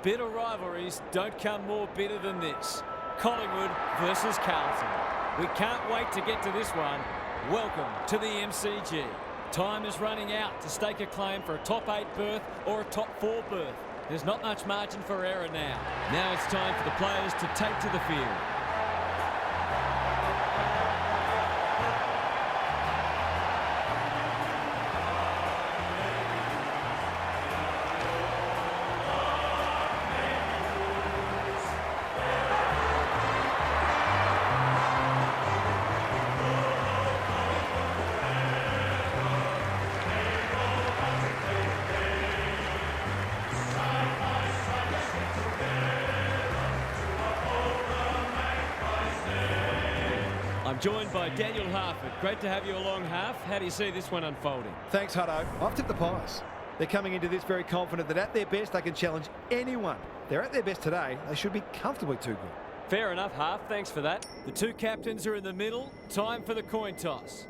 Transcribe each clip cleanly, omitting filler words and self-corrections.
Bitter rivalries don't come more bitter than this. Collingwood versus Carlton. We can't wait to get to this one. Welcome to the MCG. Time is running out to stake a claim for a top 8 berth or a top 4 berth. There's not much margin for error now. Now it's time for the players to take to the field. I'm joined by Daniel Harford. Great to have you along, Harf. How do you see this one unfolding? Thanks, Hutto. I've tipped the Pies. They're coming into this very confident that at their best they can challenge anyone. They're at their best today. They should be comfortably too good. Fair enough, Harf. Thanks for that. The two captains are in the middle. Time for the coin toss.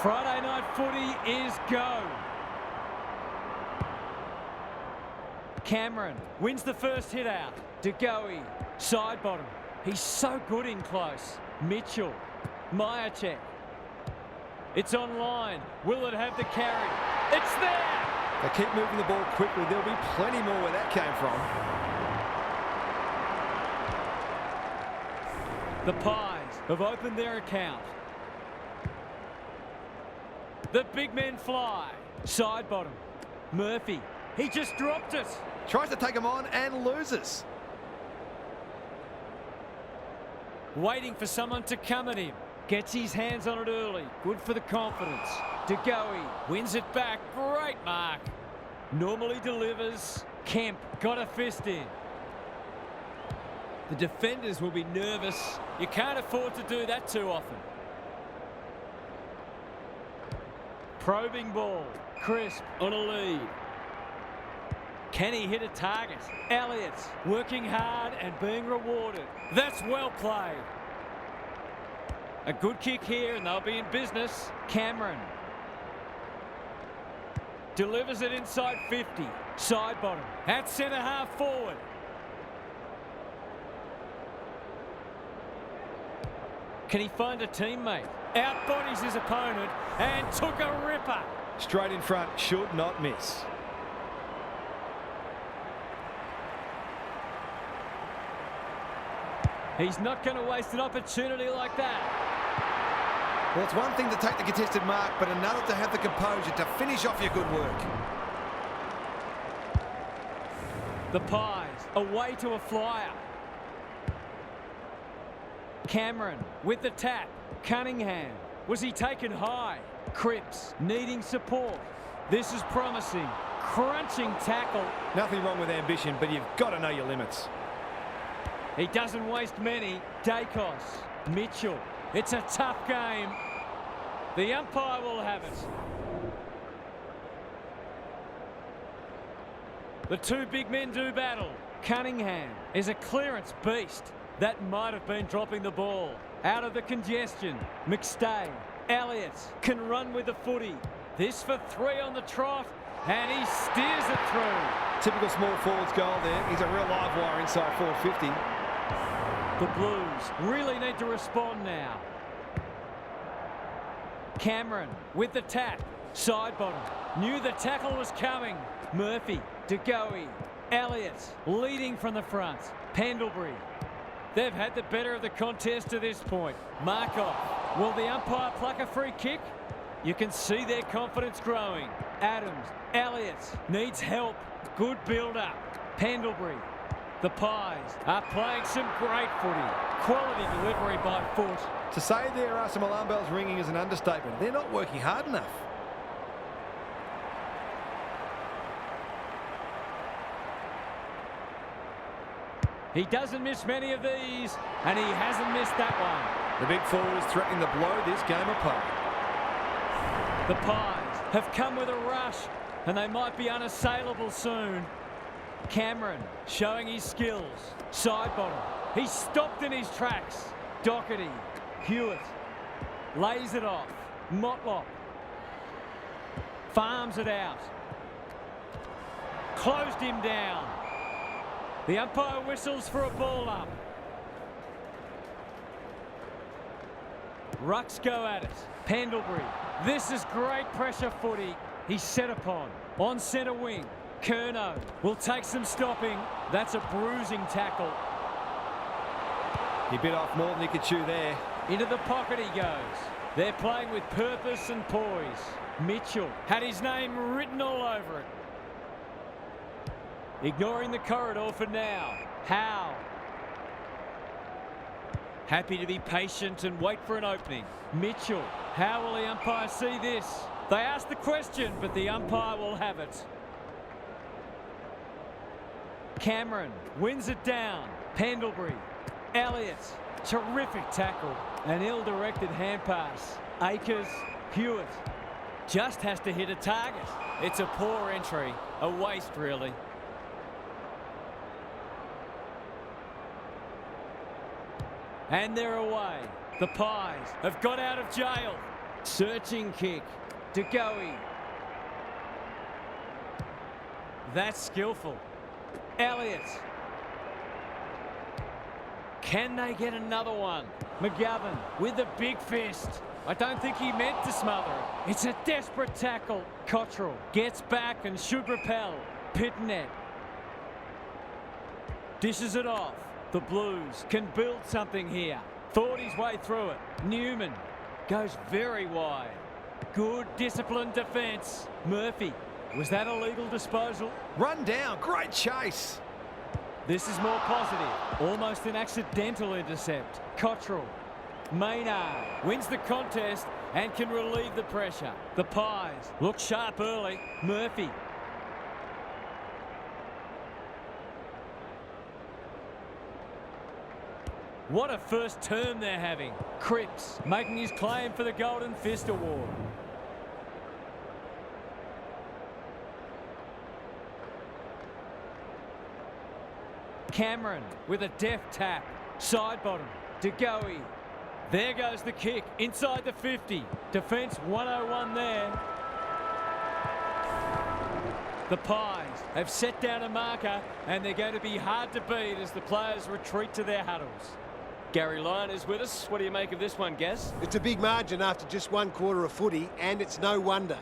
Friday night footy is go. Cameron wins the first hit out. De Goey, side bottom. He's so good in close. Mitchell, Myercheck. It's online. Will it have the carry? It's there! They keep moving the ball quickly. There'll be plenty more where that came from. The Pies have opened their account. The big men fly. Side bottom. Murphy. He just dropped it. Tries to take him on and loses. Waiting for someone to come at him. Gets his hands on it early. Good for the confidence. De Goey wins it back. Great mark. Normally delivers. Kemp got a fist in. The defenders will be nervous. You can't afford to do that too often. Probing ball. Crisp on a lead. Can he hit a target? Elliott working hard and being rewarded. That's well played. A good kick here and they'll be in business. Cameron. Delivers it inside 50. Side bottom. At centre half forward. Can he find a teammate? Outbodies his opponent and took a ripper. Straight in front, should not miss. He's not going to waste an opportunity like that. Well, it's one thing to take the contested mark, but another to have the composure to finish off your good work. The Pies away to a flyer. Cameron with the tap. Cunningham. Was he taken high? Cripps needing support. This is promising. Crunching tackle. Nothing wrong with ambition, but you've got to know your limits. He doesn't waste many. Dacos. Mitchell. It's a tough game. The umpire will have it. The two big men do battle. Cunningham is a clearance beast. That might have been dropping the ball. Out of the congestion. McStay. Elliott can run with the footy. This for 3 on the trot. And he steers it through. Typical small forwards goal there. He's a real live wire inside 450. The Blues really need to respond now. Cameron with the tap. Side bottom. Knew the tackle was coming. Murphy. De Goey. Elliott leading from the front. Pendlebury. They've had the better of the contest to this point. Markov. Will the umpire pluck a free kick? You can see their confidence growing. Adams. Elliott needs help. Good build-up. Pendlebury. The Pies are playing some great footy. Quality delivery by foot. To say there are some alarm bells ringing is an understatement. They're not working hard enough. He doesn't miss many of these, and he hasn't missed that one. The big forward is threatening to blow this game apart. The Pies have come with a rush, and they might be unassailable soon. Cameron showing his skills. Side bottom. He's stopped in his tracks. Doherty. Hewitt. Lays it off. Motlop. Farms it out. Closed him down. The umpire whistles for a ball up. Rucks go at it. Pendlebury. This is great pressure footy. He's set upon. On centre wing. Curnow will take some stopping. That's a bruising tackle. He bit off more than he could chew there. Into the pocket he goes. They're playing with purpose and poise. Mitchell had his name written all over it. Ignoring the corridor for now. Howe. Happy to be patient and wait for an opening. Mitchell. How will the umpire see this? They ask the question, but the umpire will have it. Cameron wins it down. Pendlebury. Elliott. Terrific tackle. An ill-directed hand pass. Akers. Hewitt. Just has to hit a target. It's a poor entry. A waste, really. And they're away. The Pies have got out of jail. Searching kick. DeGoey. That's skillful. Elliott. Can they get another one? McGovern with the big fist. I don't think he meant to smother it. It's a desperate tackle. Cottrell gets back and should repel. Pitnet dishes it off. The Blues can build something here. Thought his way through it. Newman goes very wide. Good disciplined defence. Murphy. Was that a legal disposal? Run down. Great chase. This is more positive. Almost an accidental intercept. Cottrell. Maynard wins the contest and can relieve the pressure. The Pies look sharp early. Murphy. What a first term they're having. Cripps making his claim for the Golden Fist Award. Cameron with a deft tap. Side bottom. DeGoey. There goes the kick. Inside the 50. Defence 101 there. The Pies have set down a marker and they're going to be hard to beat as the players retreat to their huddles. Gary Lyon is with us. What do you make of this one, Gaz? It's a big margin after just one quarter of footy, and it's no wonder.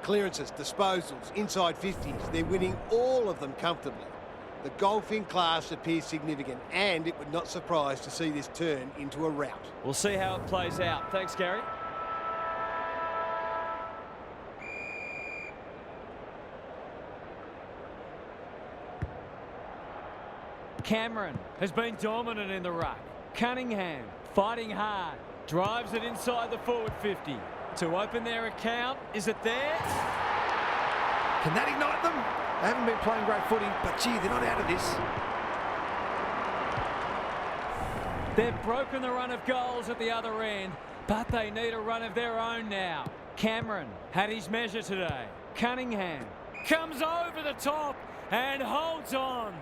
Clearances, disposals, inside 50s, they're winning all of them comfortably. The golfing class appears significant, and it would not surprise to see this turn into a rout. We'll see how it plays out. Thanks, Gary. Cameron has been dominant in the ruck. Cunningham fighting hard. Drives it inside the forward 50. To open their account. Is it there? Can that ignite them? They haven't been playing great footy, but gee, they're not out of this. They've broken the run of goals at the other end, but they need a run of their own now. Cameron had his measure today. Cunningham comes over the top and holds on.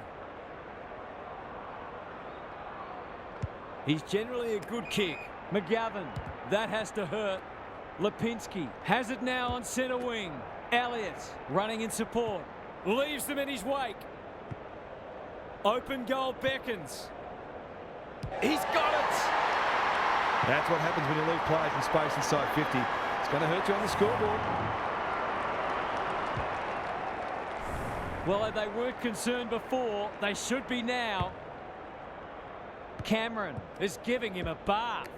He's generally a good kick. McGovern, that has to hurt. Lipinski has it now on centre wing. Elliott running in support. Leaves them in his wake. Open goal beckons. He's got it! That's what happens when you leave players in space inside 50. It's going to hurt you on the scoreboard. Well, if they weren't concerned before, they should be now. Cameron is giving him a bath.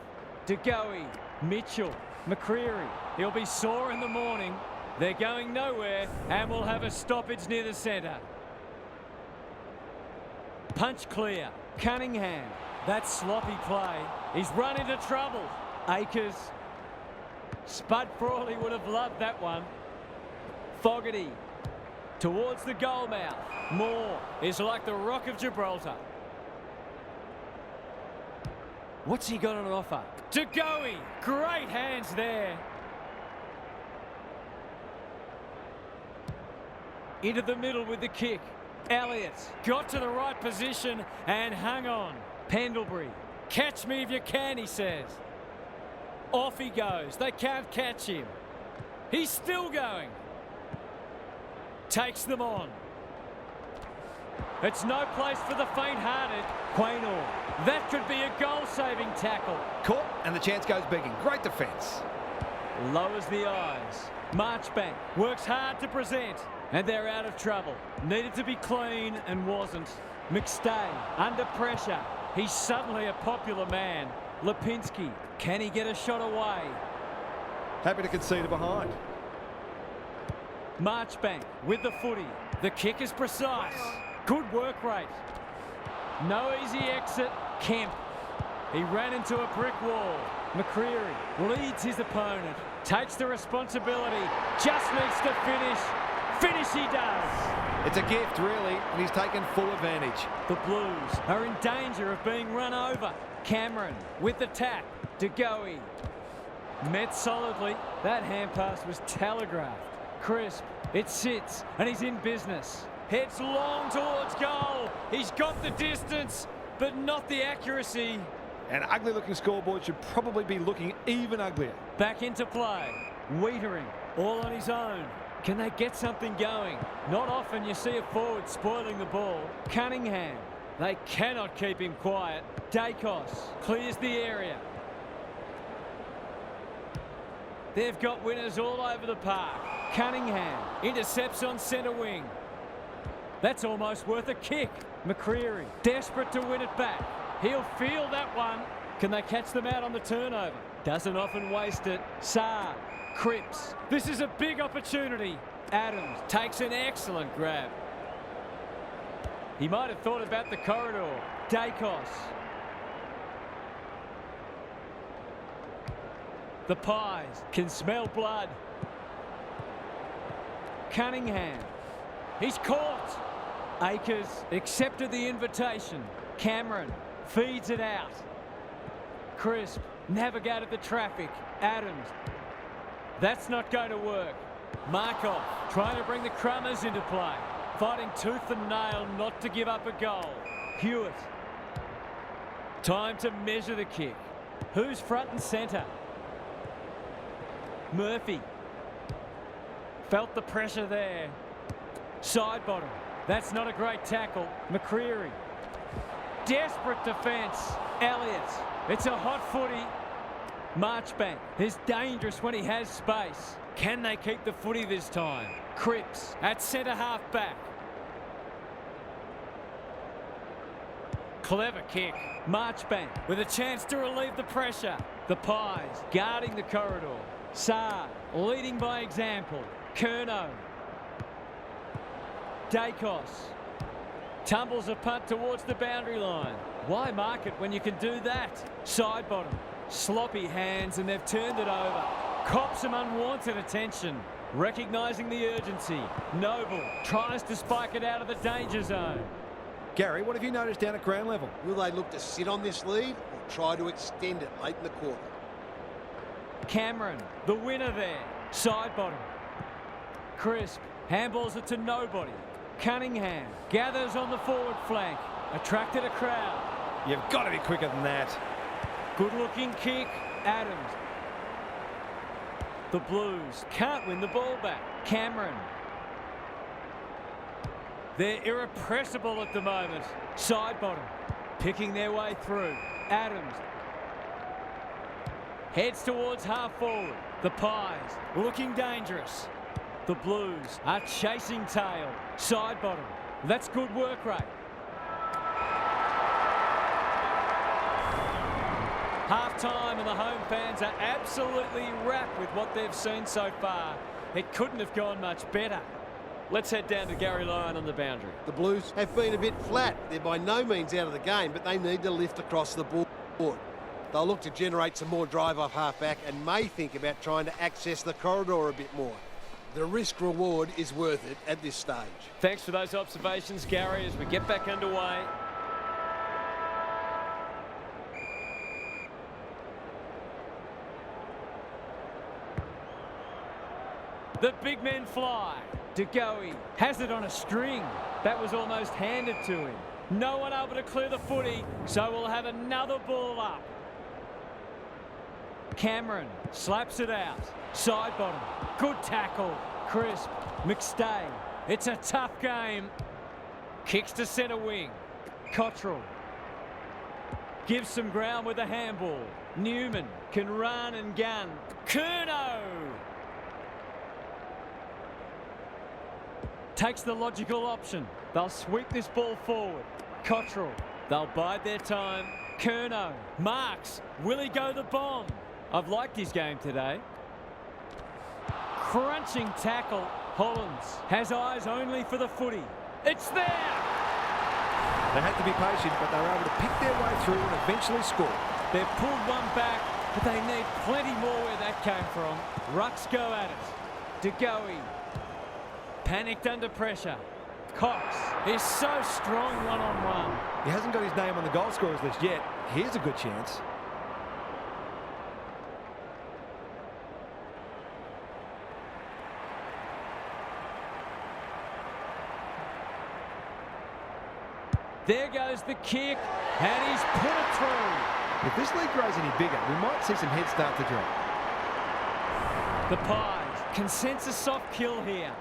DeGoey, Mitchell, McCreery. He'll be sore in the morning. They're going nowhere and we'll have a stoppage near the centre. Punch clear. Cunningham. That sloppy play. He's run into trouble. Akers. Spud Frawley would have loved that one. Fogarty towards the goal mouth. Moore is like the Rock of Gibraltar. What's he got on offer? Degoe, great hands there. Into the middle with the kick. Elliott got to the right position and hung on. Pendlebury, catch me if you can, he says. Off he goes. They can't catch him. He's still going. Takes them on. It's no place for the faint-hearted. Quaynor. That could be a goal-saving tackle. Caught, and the chance goes begging. Great defence. Lowers the eyes. Marchbank works hard to present. And they're out of trouble. Needed to be clean and wasn't. McStay under pressure. He's suddenly a popular man. Lipinski, can he get a shot away? Happy to concede it behind. Marchbank with the footy. The kick is precise. Good work rate. No easy exit. Kemp. He ran into a brick wall. McCreary leads his opponent. Takes the responsibility. Just needs to finish. Finish he does. It's a gift, really, and he's taken full advantage. The Blues are in danger of being run over. Cameron with the tap. Degoe. Met solidly. That hand pass was telegraphed. Crisp. It sits, and he's in business. Heads long towards goal. He's got the distance, but not the accuracy. An ugly-looking scoreboard should probably be looking even uglier. Back into play. Wiedering, all on his own. Can they get something going? Not often you see a forward spoiling the ball. Cunningham. They cannot keep him quiet. Dacos clears the area. They've got winners all over the park. Cunningham intercepts on centre wing. That's almost worth a kick. McCreary desperate to win it back. He'll feel that one. Can they catch them out on the turnover? Doesn't often waste it. Saar. Cripps. This is a big opportunity. Adams takes an excellent grab. He might have thought about the corridor. Dacos. The Pies can smell blood. Cunningham. He's caught. Akers accepted the invitation. Cameron feeds it out. Crisp navigated the traffic. Adams. That's not going to work. Markov trying to bring the Crummers into play. Fighting tooth and nail not to give up a goal. Hewitt. Time to measure the kick. Who's front and centre? Murphy. Felt the pressure there. Side bottom. That's not a great tackle. McCreary. Desperate defence. Elliott. It's a hot footy. Marchbank is dangerous when he has space. Can they keep the footy this time? Cripps at centre half back. Clever kick. Marchbank with a chance to relieve the pressure. The Pies guarding the corridor. Saar leading by example. Curnow. Dacos tumbles a punt towards the boundary line. Why mark it when you can do that? Side bottom. Sloppy hands and they've turned it over. Cops some unwanted attention. Recognising the urgency. Noble tries to spike it out of the danger zone. Gary, what have you noticed down at ground level? Will they look to sit on this lead or try to extend it late in the quarter? Cameron, the winner there. Side bottom. Crisp handballs it to nobody. Cunningham gathers on the forward flank. Attracted a crowd. You've got to be quicker than that. Good looking kick. Adams. The Blues can't win the ball back. Cameron. They're irrepressible at the moment. Side bottom. Picking their way through. Adams. Heads towards half forward. The Pies looking dangerous. The Blues are chasing tail. Side bottom. That's good work rate. Half time and the home fans are absolutely wrapped with what they've seen so far. It couldn't have gone much better. Let's head down to Gary Lyon on the boundary. The Blues have been a bit flat. They're by no means out of the game, but they need to lift across the board. They'll look to generate some more drive off half-back and may think about trying to access the corridor a bit more. The risk-reward is worth it at this stage. Thanks for those observations, Gary, as we get back underway. The big men fly. De Goey has it on a string. That was almost handed to him. No one able to clear the footy, so we'll have another ball up. Cameron slaps it out. Side bottom. Good tackle. Crisp. McStay. It's a tough game. Kicks to centre wing. Cottrell. Gives some ground with a handball. Newman can run and gun. Curnow. Takes the logical option. They'll sweep this ball forward. Cottrell. They'll bide their time. Curnow. Marks. Will he go the bomb? I've liked his game today. Crunching tackle. Hollands has eyes only for the footy. It's there! They had to be patient, but they were able to pick their way through and eventually score. They've pulled one back, but they need plenty more where that came from. Rucks go at it. De Goey. Panicked under pressure. Cox is so strong one-on-one. He hasn't got his name on the goal scorers list yet. Here's a good chance. There goes the kick, and he's put it through. If this league grows any bigger, we might see some heads start to drop. The Pies can sense a soft kill here.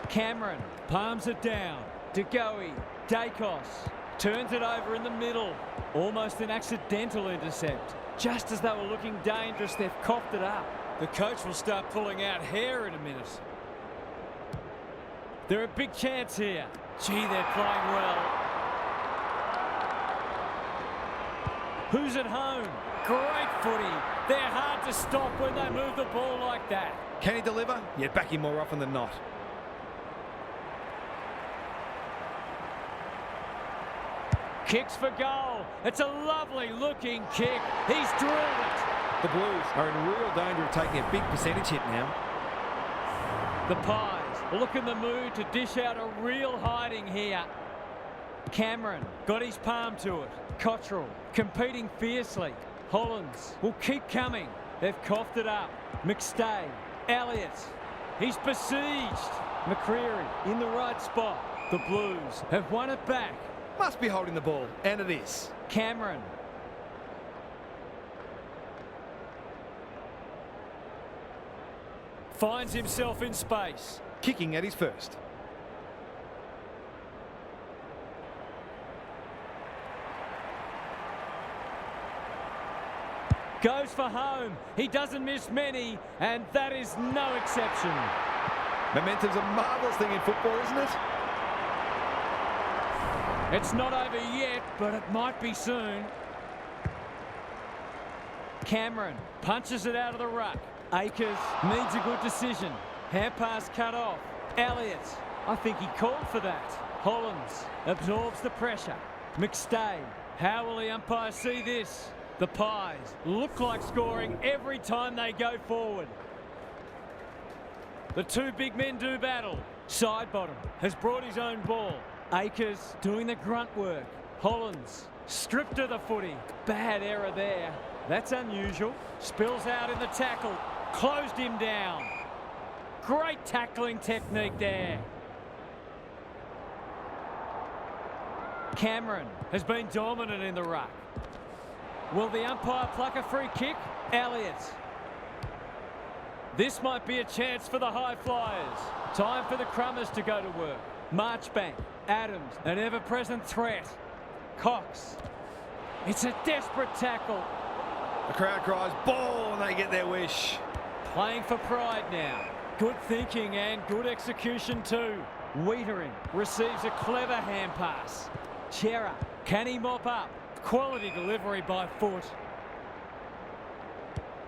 Cameron palms it down. De Goey. Dacos turns it over in the middle. Almost an accidental intercept. Just as they were looking dangerous, they've coughed it up. The coach will start pulling out hair in a minute. They're a big chance here. Gee, they're playing well. Who's at home? Great footy. They're hard to stop when they move the ball like that. Can he deliver? Yeah, back him more often than not. Kicks for goal. It's a lovely looking kick. He's drilled it. The Blues are in real danger of taking a big percentage hit now. The Pies look in the mood to dish out a real hiding here. Cameron got his palm to it. Cottrell competing fiercely. Hollands will keep coming. They've coughed it up. McStay. Elliott. He's besieged. McCreary in the right spot. The Blues have won it back. Must be holding the ball, and it is. Cameron. Finds himself in space. Kicking at his first. Goes for home. He doesn't miss many, and that is no exception. Momentum's a marvellous thing in football, isn't it? It's not over yet, but it might be soon. Cameron punches it out of the ruck. Akers needs a good decision. Hand pass cut off. Elliott, I think he called for that. Hollands absorbs the pressure. McStay, how will the umpire see this? The Pies look like scoring every time they go forward. The two big men do battle. Sidebottom has brought his own ball. Akers doing the grunt work. Hollands stripped of the footy. Bad error there. That's unusual. Spills out in the tackle. Closed him down. Great tackling technique there. Cameron has been dominant in the ruck. Will the umpire pluck a free kick? Elliott. This might be a chance for the high flyers. Time for the Crummers to go to work. Marchbank. Adams, an ever-present threat. Cox. It's a desperate tackle. The crowd cries ball and they get their wish. Playing for pride now. Good thinking and good execution too. Wiedering receives a clever hand pass. Chera, can he mop up? Quality delivery by foot.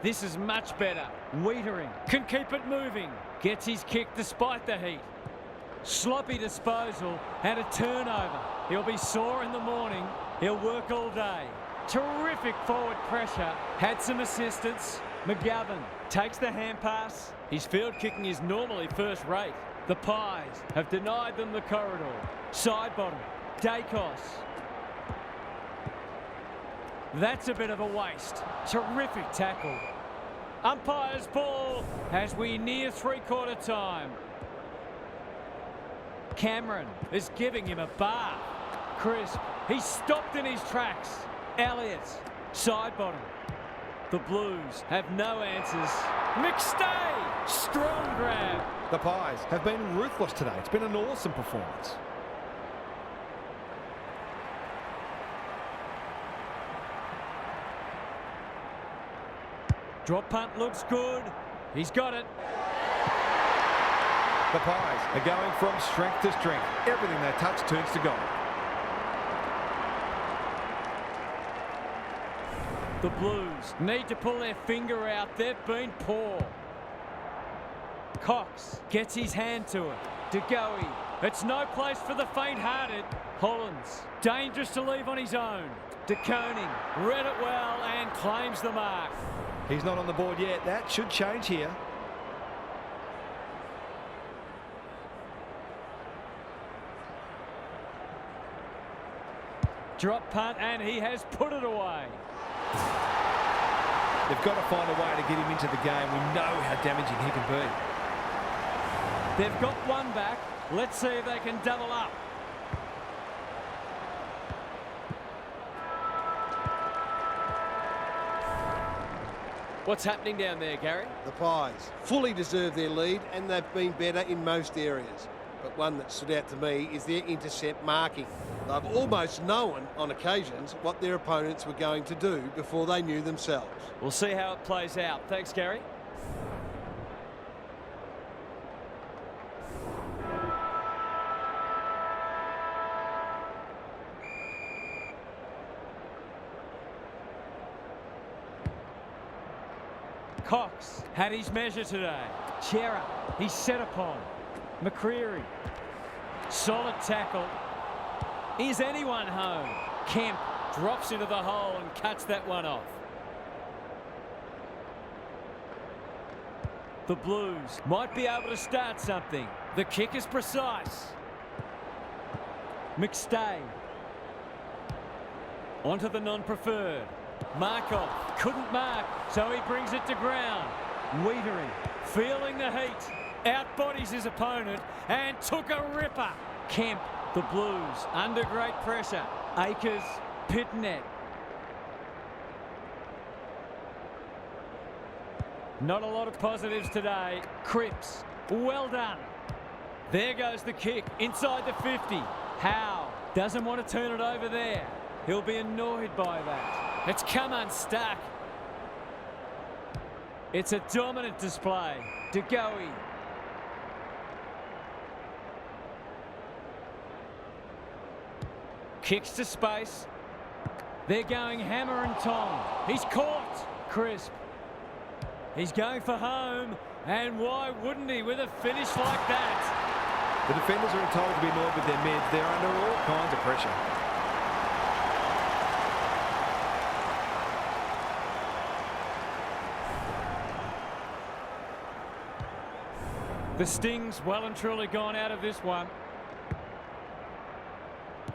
This is much better. Wiedering can keep it moving. Gets his kick despite the heat. Sloppy disposal and a turnover. He'll be sore in the morning. He'll work all day. Terrific forward pressure. Had some assistance. McGovern takes the hand pass. His field kicking is normally first rate. The Pies have denied them the corridor. Side bottom. Dacos. That's a bit of a waste. Terrific tackle. Umpire's ball as we near three-quarter time. Cameron is giving him a bath. Crisp. He's stopped in his tracks. Elliott. Side bottom. The Blues have no answers. McStay. Strong grab. The Pies have been ruthless today. It's been an awesome performance. Drop punt looks good. He's got it. The Pies are going from strength to strength. Everything they touch turns to gold. The Blues need to pull their finger out. They've been poor. Cox gets his hand to it. DeGoey. It's no place for the faint-hearted. Hollins. Dangerous to leave on his own. DeConing read it well and claims the mark. He's not on the board yet. That should change here. Drop punt and he has put it away. They've got to find a way to get him into the game. We know how damaging he can be. They've got one back. Let's see if they can double up. What's happening down there, Gary? The Pies fully deserve their lead, and they've been better in most areas. But one that stood out to me is their intercept marking. They've almost known on occasions what their opponents were going to do before they knew themselves. We'll see how it plays out. Thanks, Gary. Cox had his measure today. Chera, he's set upon. McCreary. Solid tackle. Is anyone home? Kemp drops into the hole and cuts that one off. The Blues might be able to start something. The kick is precise. McStay. Onto the non-preferred. Markov couldn't mark, so he brings it to ground. Wiedering feeling the heat. Outbodies his opponent and took a ripper. Kemp, the Blues, under great pressure. Akers, Pitnet. Not a lot of positives today. Cripps, well done. There goes the kick inside the 50. Howe doesn't want to turn it over there. He'll be annoyed by that. It's come unstuck. It's a dominant display. DeGoey. Kicks to space. They're going hammer and tong. He's caught. Crisp. He's going for home. And why wouldn't he with a finish like that? The defenders are entitled to be annoyed with their mids. They're under all kinds of pressure. The sting's well and truly gone out of this one.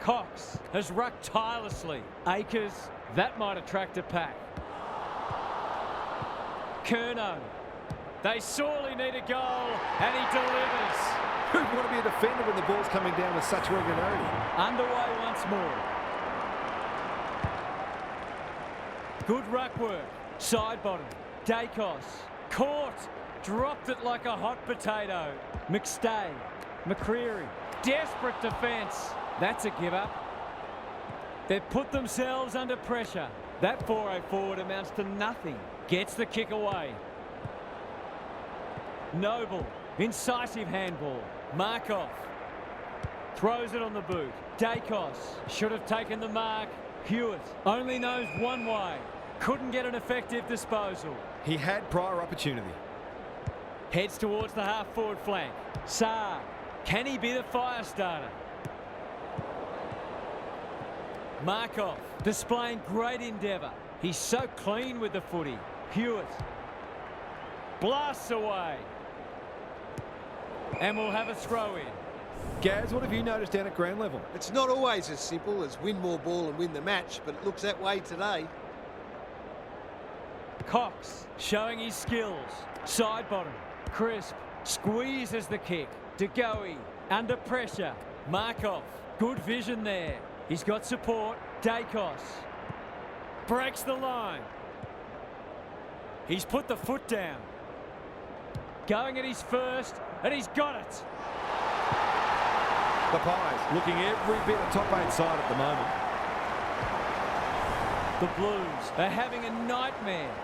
Cox has rucked tirelessly. Akers, that might attract a pack. Curnow. They sorely need a goal, and he delivers. Who'd want to be a defender when the ball's coming down with such regularity? Underway once more. Good ruck work. Side bottom. Dacos. Caught. Dropped it like a hot potato. McStay. McCreary. Desperate defence. That's a give up. They've put themselves under pressure. That 4-0 forward amounts to nothing. Gets the kick away. Noble. Incisive handball. Markov. Throws it on the boot. Dacos should have taken the mark. Hewitt only knows one way. Couldn't get an effective disposal. He had prior opportunity. Heads towards the half-forward flank. Saar Can he be the fire starter? Markov displaying great endeavour. He's so clean with the footy. Hewitt blasts away. And we'll have a throw in. Gaz, what have you noticed down at ground level? It's not always as simple as win more ball and win the match, but it looks that way today. Cox showing his skills. Side bottom. Crisp squeezes the kick. DeGoey under pressure. Markov, good vision there. He's got support. Dacos breaks the line. He's put the foot down. Going at his first, and he's got it. The Pies looking every bit of top 8 side at the moment. The Blues are having a nightmare.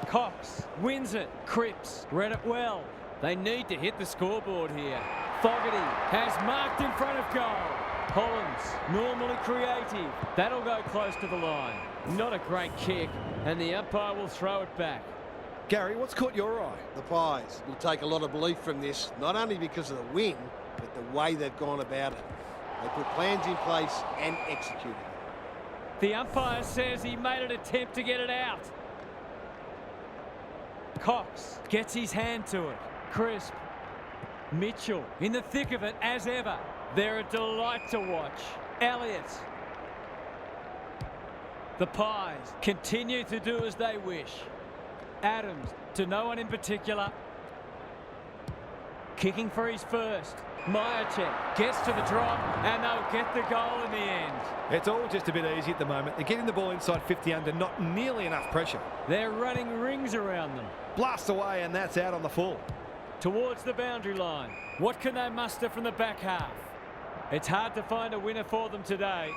Cox wins it. Cripps read it well. They need to hit the scoreboard here. Fogarty has marked in front of goal. Hollands, normally creative. That'll go close to the line. Not a great kick, and the umpire will throw it back. Gary, what's caught your eye? The Pies will take a lot of belief from this, not only because of the win, but the way they've gone about it. They put plans in place and executed. The umpire says he made an attempt to get it out. Cox gets his hand to it. Crisp. Mitchell in the thick of it as ever. They're a delight to watch. Elliott. The Pies continue to do as they wish. Adams to no one in particular. Kicking for his first. Myercheck gets to the drop and they'll get the goal in the end. It's all just a bit easy at the moment. They're getting the ball inside 50 under not nearly enough pressure. They're running rings around them. Blast away and that's out on the full. Towards the boundary line. What can they muster from the back half? It's hard to find a winner for them today.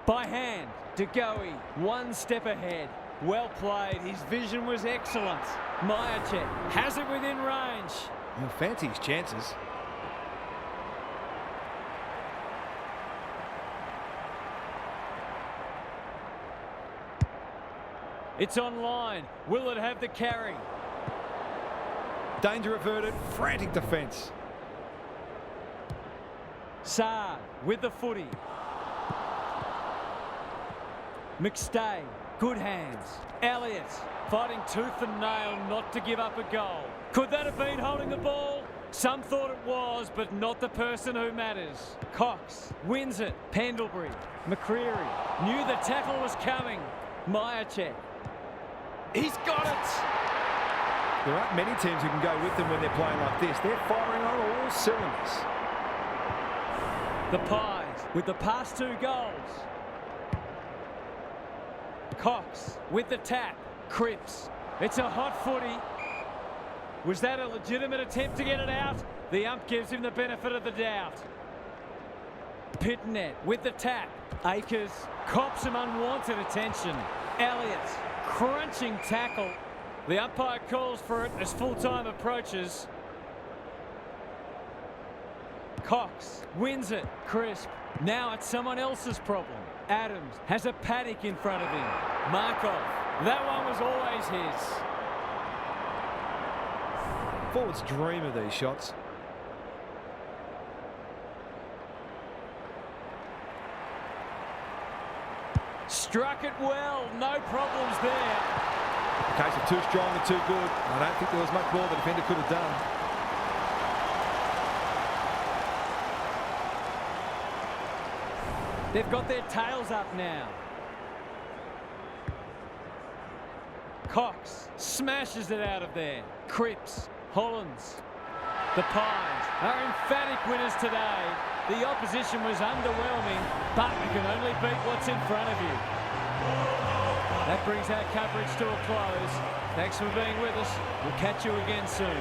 By hand, DeGoey, one step ahead. Well played, his vision was excellent. Myercheck has it within range. You'll fancy his chances. It's online. Will it have the carry? Danger averted, frantic defence. Saad with the footy. McStay, good hands. Elliott fighting tooth and nail not to give up a goal. Could that have been holding the ball? Some thought it was, but not the person who matters. Cox wins it. Pendlebury, McCreary knew the tackle was coming. Myercheck. He's got it! There aren't many teams who can go with them when they're playing like this. They're firing on all cylinders. The Pies with the past 2 goals. Cox with the tap. Cripps. It's a hot footy. Was that a legitimate attempt to get it out? The ump gives him the benefit of the doubt. Pitnet with the tap. Akers cops some unwanted attention. Elliott, crunching tackle. The umpire calls for it as full time approaches. Cox wins it. Crisp. Now it's someone else's problem. Adams has a paddock in front of him. Markov. That one was always his. Forwards dream of these shots. Struck it well. No problems there. A case of too strong and too good. I don't think there was much more the defender could have done. They've got their tails up now. Cox smashes it out of there. Cripps, Hollands. The Pies are emphatic winners today. The opposition was underwhelming, but you can only beat what's in front of you. That brings our coverage to a close. Thanks for being with us. We'll catch you again soon.